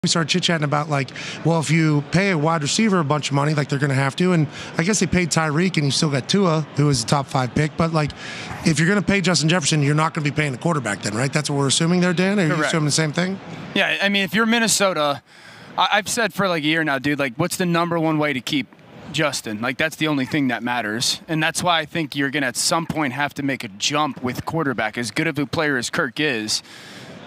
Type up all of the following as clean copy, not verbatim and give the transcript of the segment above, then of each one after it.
We started chit-chatting about, like, well, if you pay a wide receiver a bunch of money, like they're going to have to, and I guess they paid Tyreek, and you still got Tua, who was a top 5 pick, but, like, if you're going to pay Justin Jefferson, you're not going to be paying the quarterback then, right? That's what we're assuming there, Dan? Are you assuming the same thing? Yeah, I mean, if you're Minnesota, I've said for like a year now, dude, like, what's the number one way to keep Justin? Like, that's the only thing that matters, and that's why I think you're going to at some point have to make a jump with quarterback, as good of a player as Kirk is.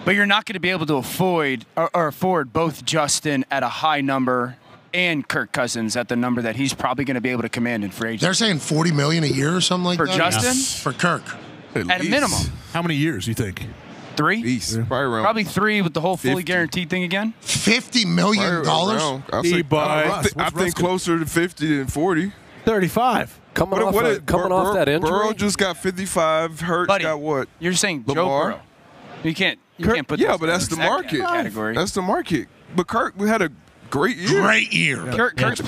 But you're not going to be able to afford both Justin at a high number and Kirk Cousins at the number that he's probably going to be able to command in free agency. They're saying $40 million a year or something like for that? Justin? Yes. For Kirk. At a minimum. How many years, you think? 3? Probably 3 with the whole fully guaranteed thing again. $50 million? I think closer to 50 than 40. 35. Coming off that injury. Burrow just got 55. Hurts got what? You're saying Lamar? Joe Burrow. You can't put but that's the market. Category. That's the market. But Kirk had a great year. Great year. Kirk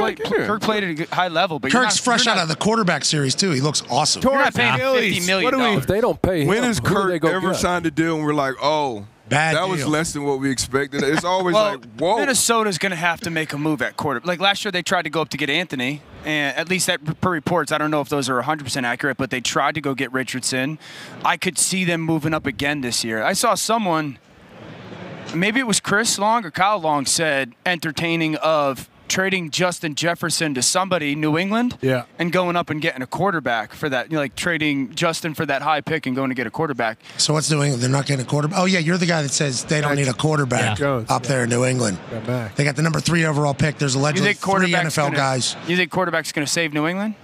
played at a high level, but Kirk's fresh out of the quarterback series too. He looks awesome. You're not paying $50 million. If they don't pay him, when has Kirk ever get? signed a deal and we're like, oh, that was less than what we expected? It's always like, whoa. Minnesota's going to have to make a move at quarterback. Like last year, they tried to go up to get Anthony, and at least per reports, I don't know if those are 100% accurate, but they tried to go get Richardson. I could see them moving up again this year. I saw someone, maybe it was Chris Long or Kyle Long, said entertaining of trading Justin Jefferson to somebody, New England, and going up and getting a quarterback for that, like trading Justin for that high pick and going to get a quarterback. So what's New England? They're not getting a quarterback? Oh, yeah, you're the guy that says they don't need a quarterback up there in New England. They got the number 3 overall pick. There's allegedly 3 NFL guys. You think quarterback's going to save New England?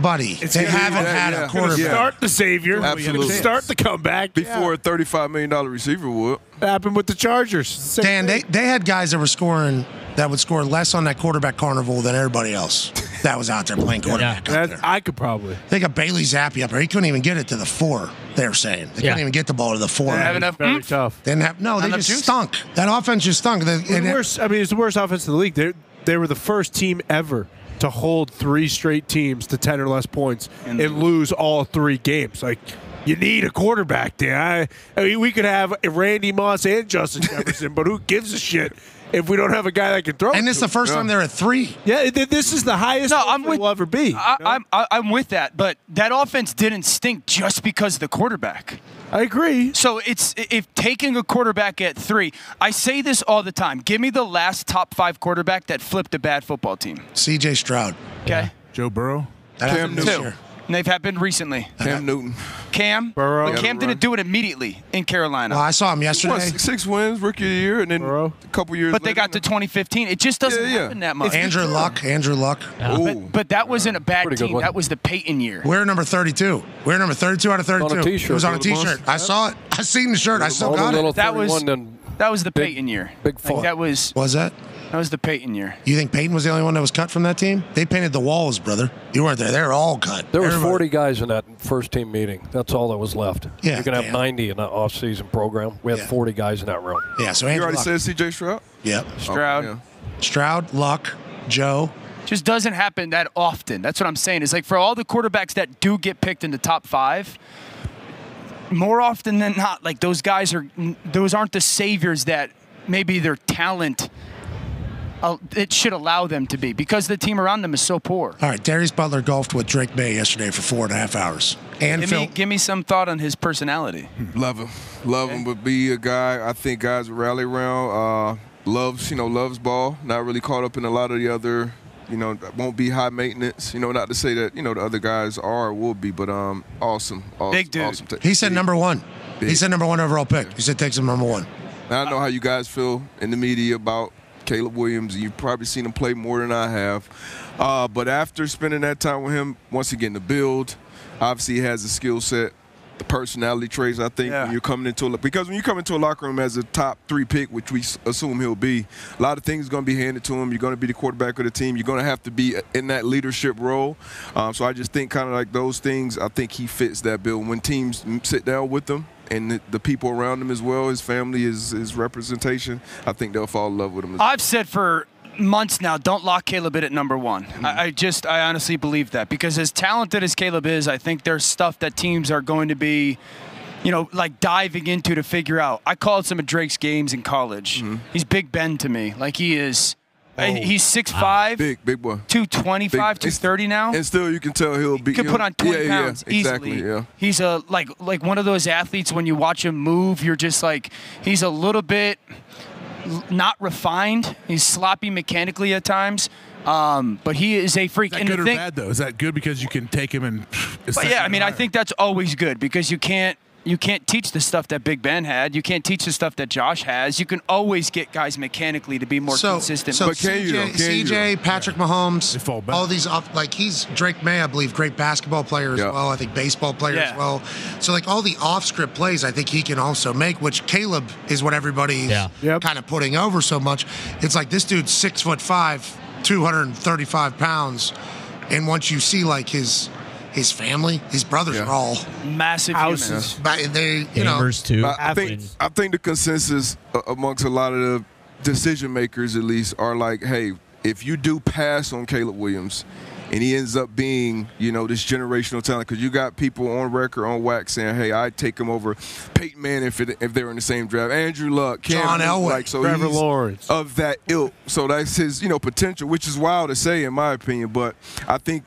Buddy, they haven't had a quarterback. Start the savior. Absolutely. Start the comeback. Before a $35 million receiver would. Happened with the Chargers. Dan, they had guys that were scoring, that would score less on that quarterback carnival than everybody else that was out there playing quarterback. I could probably. They got Bailey Zappi up there. He couldn't even get it to the 4, they were saying. They couldn't even get the ball to the 4. Didn't have enough. Very tough. They just stunk. That offense just stunk. It's the worst offense in the league. They were the first team ever to hold 3 straight teams to 10 or less points and lose all 3 games. Like, you need a quarterback there. I mean, we could have Randy Moss and Justin Jefferson, but who gives a shit if we don't have a guy that can throw? And this is the first time they're at 3. Yeah, this is the highest we'll ever be. I'm with that, but that offense didn't stink just because of the quarterback. I agree. So if taking a quarterback at 3, I say this all the time. Give me the last top 5 quarterback that flipped a bad football team. C.J. Stroud. Okay. Joe Burrow. Cam Newton. And they've happened recently. Cam Newton. Burrow. But Cam didn't do it immediately in Carolina. Well, I saw him yesterday. 6 wins, rookie of the year, and then a couple years But they got to 2015. It just doesn't happen that much. Andrew Luck. But that wasn't a bad team. That was the Peyton year. We're number 32. We're number 32 out of 32. It was on a T-shirt. I saw it. I seen the shirt. I still got it. That was the Peyton year. Big fun. Was that? That was the Peyton year. You think Peyton was the only one that was cut from that team? They painted the walls, brother. You weren't there. They were all cut. There was 40 guys in that first team meeting. That's all that was left. Yeah, you can have 90 in that off-season program. We had 40 guys in that room. Yeah, so You Andrew already Luck. said C.J. Stroud? Yep. Stroud. Stroud, Luck, Joe. Just doesn't happen that often. That's what I'm saying. It's like for all the quarterbacks that do get picked in the top 5, more often than not, like those aren't the saviors that maybe their talent it should allow them to be because the team around them is so poor. All right, Darius Butler golfed with Drake May yesterday for 4.5 hours. And give me some thought on his personality. Love him, but be a guy I think guys will rally around. Loves ball. Not really caught up in a lot of the other. Won't be high maintenance. Not to say that the other guys are or will be, but awesome. Big dude. Awesome. He said number 1. He said number 1 overall pick. He said takes him number 1. Now, I know how you guys feel in the media about Caleb Williams. You've probably seen him play more than I have. But after spending that time with him, once again, the build, obviously he has the skill set, the personality traits, I think, when you're coming into because when you come into a locker room as a top 3 pick, which we assume he'll be, a lot of things are going to be handed to him. You're going to be the quarterback of the team. You're going to have to be in that leadership role. So I just think kind of like those things, I think he fits that bill. When teams sit down with him, and the people around him as well, his family, his representation, I think they'll fall in love with him. I've said for months now, don't lock Caleb in at number 1. I honestly believe that because as talented as Caleb is, I think there's stuff that teams are going to be like diving into to figure out. I called some of Drake's games in college. He's Big Ben to me. Like he is. He's 6'5", big boy, 225, 230 now, and still you can tell he'll be. He could put on 20 pounds exactly, easily. Yeah. He's like one of those athletes. When you watch him move, you're just like, he's a little bit not refined. He's sloppy mechanically at times. But he is a freak. Is that good or bad, though? Is that good because you can take him and... But yeah, I mean, I think that's always good because you can't teach the stuff that Big Ben had. You can't teach the stuff that Josh has. You can always get guys mechanically to be more consistent. So but CJ, Patrick Mahomes, all these, Drake May, I believe, great basketball player as well. I think baseball player as well. So like all the off-script plays, I think he can also make, which Caleb is what everybody's kind of putting over so much. It's like this dude's 6'5", 235 pounds, and once you see like his family, his brothers are all massive houses. They, too. I think the consensus amongst a lot of the decision makers, at least, are like, hey, if you do pass on Caleb Williams, and he ends up being, this generational talent, because you got people on record, on wax, saying, hey, I'd take him over Peyton Manning if they were in the same draft. Andrew Luck, John Elway, Trevor Lawrence. Of that ilk. So that's his, potential, which is wild to say, in my opinion. But I think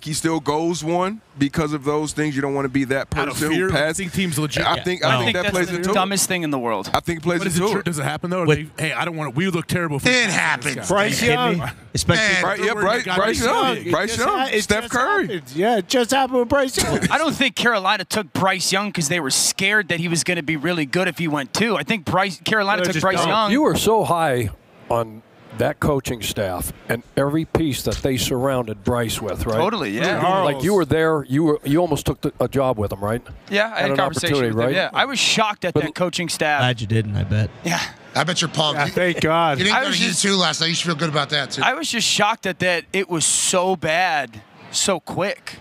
he still goes one because of those things. You don't want to be that person who passes. I think team's legit. I think that plays into it. Dumbest thing in the world. I think it plays into it. Does it happen though? Hey, I don't want to. We look terrible. It happens. Bryce Young, especially Bryce Young, Steph Curry. Yeah, it just happened with Bryce Young. I don't think Carolina took Bryce Young because they were scared that he was going to be really good if he went too. I think Carolina took Bryce Young. You were so high on that coaching staff and every piece that they surrounded Bryce with, right? Totally, yeah. Like you were there, you almost took a job with him, right? Yeah, I had a conversation with him. Yeah, I was shocked at that coaching staff. Glad you didn't, I bet. Yeah. I bet you're pumped. Yeah, thank God. You didn't go to U2 last night. You should feel good about that, too. I was just shocked at that it was so bad so quick,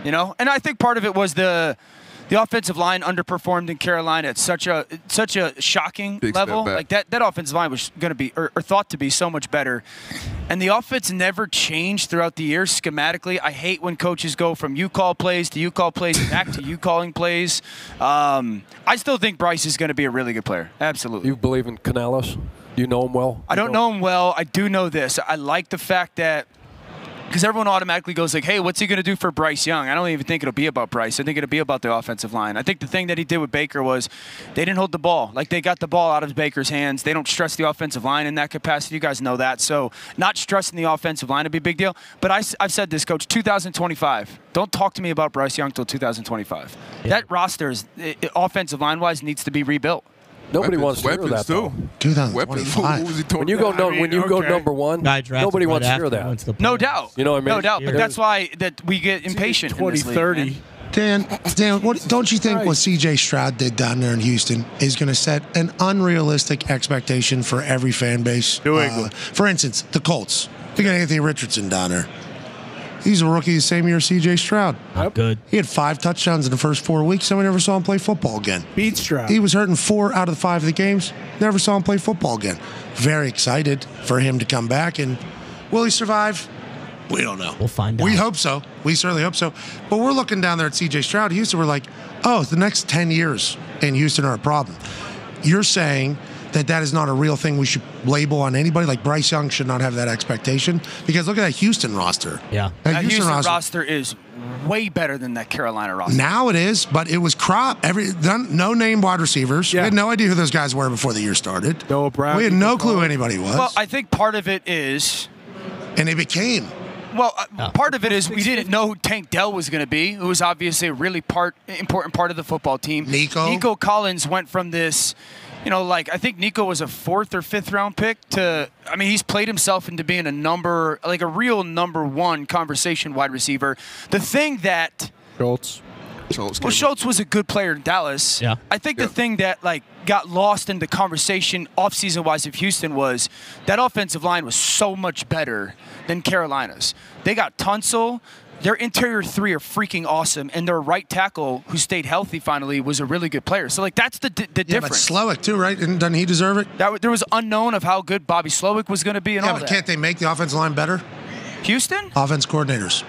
And I think part of it was the offensive line underperformed in Carolina at such a shocking level. Like that offensive line was going to be or thought to be so much better, and the offense never changed throughout the year schematically. I hate when coaches go from you call plays to you call plays back to you calling plays. I still think Bryce is going to be a really good player. Absolutely. You believe in Canales? You know him well? I don't know him well. I do know this. I like the fact that. Because everyone automatically goes like, hey, what's he going to do for Bryce Young? I don't even think it'll be about Bryce. I think it'll be about the offensive line. I think the thing that he did with Baker was they didn't hold the ball. Like, they got the ball out of Baker's hands. They don't stress the offensive line in that capacity. You guys know that. So not stressing the offensive line would be a big deal. But I've said this, Coach, 2025. Don't talk to me about Bryce Young until 2025. Yeah. That roster, offensive line-wise, needs to be rebuilt. Nobody wants to hear that, though. 2025. When you go number one, nobody wants to hear that. No doubt. You know what I mean? No doubt. But that's why that we get impatient. 2030. Dan, don't you think what C.J. Stroud did down there in Houston is going to set an unrealistic expectation for every fan base? New England. For instance, the Colts. They got Anthony Richardson down there. He's a rookie the same year as C.J. Stroud. Not good. He had 5 touchdowns in the first 4 weeks. Somebody never saw him play football again. Beat Stroud. He was hurt in 4 out of the 5 of the games. Never saw him play football again. Very excited for him to come back. And will he survive? We don't know. We'll find out. We hope so. We certainly hope so. But we're looking down there at C.J. Stroud, Houston. We're like, oh, the next 10 years in Houston are a problem. You're saying that is not a real thing we should label on anybody. Like Bryce Young should not have that expectation because look at that Houston roster. Yeah. That Houston roster is way better than that Carolina roster. Now it is, but it was no name wide receivers. Yeah. We had no idea who those guys were before the year started. Noah Brown. We had no clue who anybody was. Well, I think part of it is... And they became... Well, part of it is we didn't know who Tank Dell was going to be, who was obviously a really important part of the football team. Nico Collins went from this... I think Nico was a 4th or 5th round pick he's played himself into being a real number 1 conversation wide receiver. The thing that... Schultz was a good player in Dallas. Yeah. I think the thing that got lost in the conversation offseason-wise of Houston was that offensive line was so much better than Carolina's. They got Tunsil. Their interior 3 are freaking awesome, and their right tackle, who stayed healthy finally, was a really good player. So, that's the difference. Yeah, but Slowick, too, right? Doesn't he deserve it? There was unknown of how good Bobby Slowick was going to be and all that. Yeah, but can't they make the offensive line better? Houston? Offense coordinators.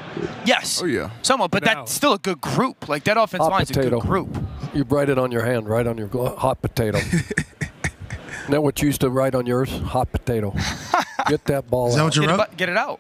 Yes. Oh, yeah. Somewhat, but that's still a good group. That offensive line is a good group. You write it on your hand, right on your hot potato. Isn't that what you used to write on yours? Hot potato. Get that ball Is that out. what you wrote? Get it out.